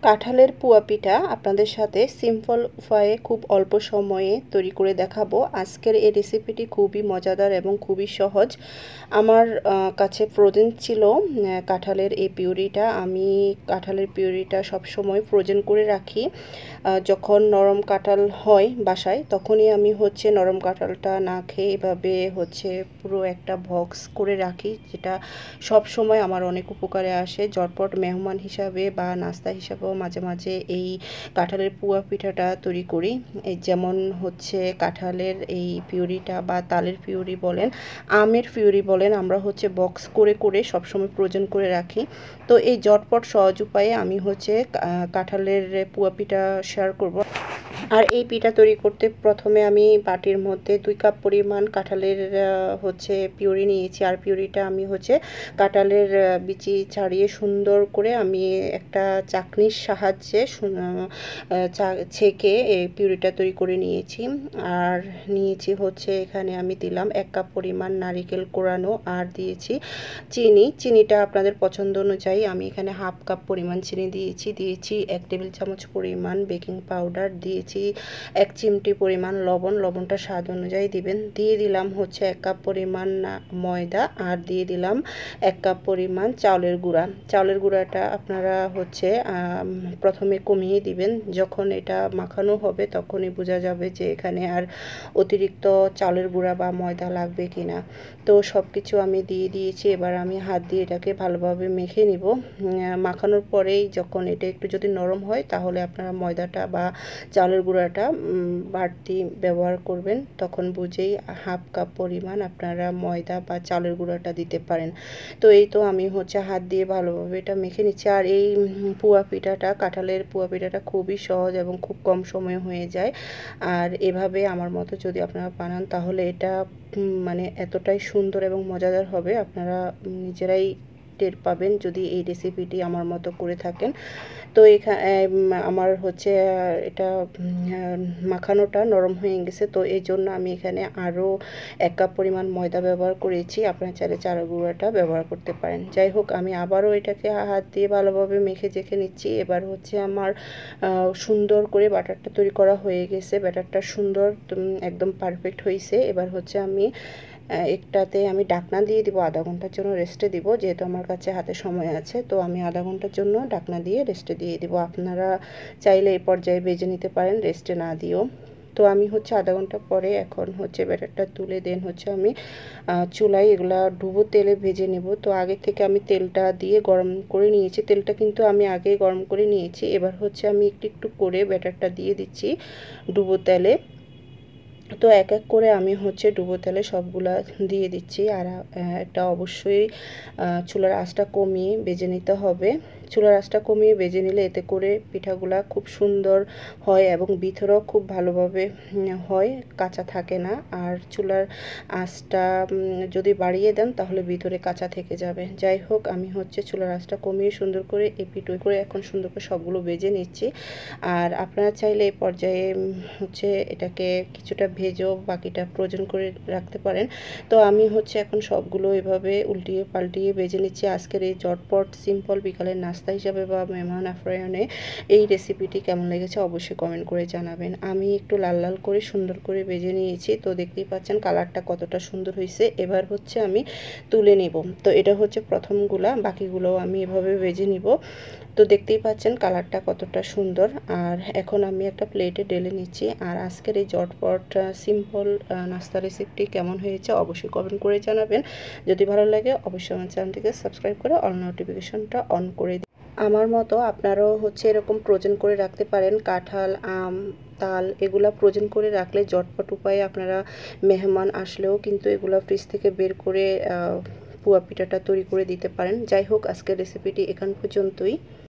কাঁঠালের পুয়া পিঠা আপনাদের সাথে সিম্পল উপায়ে খুব অল্প সময়ে তৈরি করে দেখাবো। আজকের এই রেসিপিটি খুবই মজাদার এবং খুবই সহজ। আমার কাছে ফ্রোজেন ছিল কাঁঠালের এই পিউরিটা। আমি কাঁঠালের পিউরিটা সবসময় ফ্রোজেন করে রাখি। যখন নরম কাঁঠাল হয় বাসায় তখনই আমি নরম কাঁঠালটা না খেয়ে এভাবে পুরো একটা বক্স করে রাখি, যেটা সব সময় আমার অনেক উপকারে আসে। ঝটপট মেহমান হিসাবে বা নাস্তা হিসাবেও মাঝে মাঝে এই কাঁঠালের পুয়া পিঠাটা তৈরি করি। এই যেমন কাঁঠালের এই পিউরিটা বা তালের পিউরি বলেন, আমের পিউরি বলেন, আমরা বক্স করে করে সবসময় ফ্রোজেন করে রাখি। তো এই ঝটপট সহজ উপায়ে আমি কাঁঠালের পুয়া পিঠা শেয়ার করব। আর এই পিঠা তৈরি করতে প্রথমে আমি বাটির মধ্যে 2 কাপ পরিমাণ কাঁঠালের পিউরি নিয়েছি। আর পিউরিটা আমি কাঁঠালের বিচি ছাড়িয়ে সুন্দর করে আমি একটা চাকনির সাহায্যে ছেঁকে এই পিউরিটা তৈরি করে নিয়েছি। আর নিয়েছি এখানে আমি দিলাম 1 কাপ পরিমাণ নারিকেল কোরানো, আর দিয়েছি চিনিটা আপনাদের পছন্দ অনুযায়ী। আমি এখানে 1/2 কাপ পরিমাণ চিনি দিয়েছি 1 টেবিল চামচ পরিমাণ বেকিং পাউডার, দিয়েছি 1 চিমটি পরিমাণ লবণটা স্বাদ অনুযায়ী দিবেন। দিয়ে দিলাম 1 কাপ পরিমাণ ময়দা, আর দিয়ে দিলাম 1 কাপ পরিমাণ চাউলের গুঁড়াটা আপনারা প্রথমে কমিয়ে দিবেন। যখন এটা মাখানো হবে তখনই বোঝা যাবে যে এখানে আর অতিরিক্ত চাউলের গুঁড়া বা ময়দা লাগবে কিনা। তো সব কিছু আমি দিয়ে দিয়েছি। এবার আমি হাত দিয়ে এটাকে ভালোভাবে মেখে নিব। মাখানোর পরেই যখন এটা একটু যদি নরম হয় তাহলে আপনারা ময়দাটা বা চালের গুঁড়াটা বাড়তি ব্যবহার করবেন। তখন বুঝেই 1/2 কাপ পরিমাণ আপনারা ময়দা বা চালের গুঁড়াটা দিতে পারেন। তো এই তো আমি হাত দিয়ে ভালোভাবে এটা মেখে নিচ্ছি। আর এই কাঁঠালের পুয়া পিঠাটা খুবই সহজ এবং খুব কম সময়ে হয়ে যায়। আর এভাবে আমার মতো যদি আপনারা বানান তাহলে এটা মানে এতটাই সুন্দর এবং মজাদার হবে, আপনারা নিজেরাই টের পাবেন যদি এই রেসিপিটি আমার মতো করে থাকেন। তো আমার এটা মাখানোটা নরম হয়ে গেছে। তো এই জন্য আমি এখানে আরও 1 কাপ পরিমাণ ময়দা ব্যবহার করেছি। আপনারা চাইলে চালের গুঁড়াটা ব্যবহার করতে পারেন। যাই হোক, আমি আবারও এটাকে হাত দিয়ে ভালোভাবে মেখে নিচ্ছি। এবার আমার সুন্দর করে ব্যাটারটা তৈরি করা হয়ে গেছে। ব্যাটারটা সুন্দর একদম পারফেক্ট হয়েছে। এবার আমি একটাতে আমি ঢাকনা দিয়ে দিব, আধা ঘন্টার জন্য রেস্টে দিব। যেহেতু আমার কাছে হাতে সময় আছে, তো আমি আধা ঘন্টার জন্য ঢাকনা দিয়ে রেস্টে দিয়ে দিব। আপনারা চাইলে এই পর্যায়ে ভেজে নিতে পারেন রেস্টে না দিয়েও। তো আমি আধা ঘন্টা পরে এখন ব্যাটারটা তুলে দেন আমি চুলায় এগুলা ডুবো তেলে ভেজে নেব। তো আগে থেকে আমি তেলটা দিয়ে গরম করে নিয়েছি। তেলটা কিন্তু আমি আগেই গরম করে নিয়েছি। এবার আমি একটু একটু করে ব্যাটারটা দিয়ে দিচ্ছি ডুবো তেলে। তো এক এক করে আমি ডুবো তেলে সবগুলা দিয়ে দিচ্ছি। আর এটা অবশ্যই চুলার আঁচটা কমিয়ে ভেজে নিতে হবে। চুলার আঁচটা কমিয়ে ভেজে নিলে এতে করে পিঠাগুলা খুব সুন্দর হয় এবং ভিতরেও খুব ভালোভাবে হয়, কাঁচা থাকে না। আর চুলার আঁচটা যদি বাড়িয়ে দেন তাহলে ভিতরে কাঁচা থেকে যাবে। যাই হোক, আমি চুলার আঁচটা কমিয়ে সুন্দর করে এপিট করে এখন সুন্দর করে সবগুলো ভেজে নিচ্ছি। আর আপনারা চাইলে এই পর্যায়ে এটাকে কিছুটা ভেজেও বাকিটা ফ্রোজেন করে রাখতে পারেন। তো আমি এখন সবগুলো এভাবে উল্টিয়ে পাল্টিয়ে ভেজে নিচ্ছি। আজকের এই ঝটপট সিম্পল বিকালের নাস্তা হিসাবে বা মেহমান আপ্যায়নে এই রেসিপিটি কেমন লেগেছে অবশ্যই কমেন্ট করে জানাবেন। আমি একটু লাল লাল করে সুন্দর করে ভেজে নিয়েছি। তো দেখতেই পাচ্ছেন কালারটা কতটা সুন্দর হয়েছে। এবার আমি তুলে নেব। তো এটা প্রথমগুলা, বাকিগুলোও আমি এভাবে ভেজে নিব। তো দেখতেই পাচ্ছেন কালারটা কতটা সুন্দর। আর এখন আমি একটা প্লেটে ঢেলে নিচ্ছি। আর আজকের এই ঝটপট সিম্পল নাস্তা রেসিপিটি কেমন হয়েছে অবশ্যই কমেন্ট করে জানাবেন। যদি ভালো লাগে অবশ্যই আমার চ্যানেলটিকে সাবস্ক্রাইব করে অল নোটিফিকেশনটা অন করে দিন। আমার মতো আপনারাও এরকম ফ্রোজেন করে রাখতে পারেন। কাঁঠাল, আম, তাল এগুলা ফ্রোজেন করে রাখলে ঝটপট উপায়ে আপনারা মেহমান আসলেও কিন্তু এগুলা ফ্রিজ থেকে বের করে পুয়া পিঠাটা তৈরি করে দিতে পারেন। যাই হোক, আজকের রেসিপিটি এখান পর্যন্তই।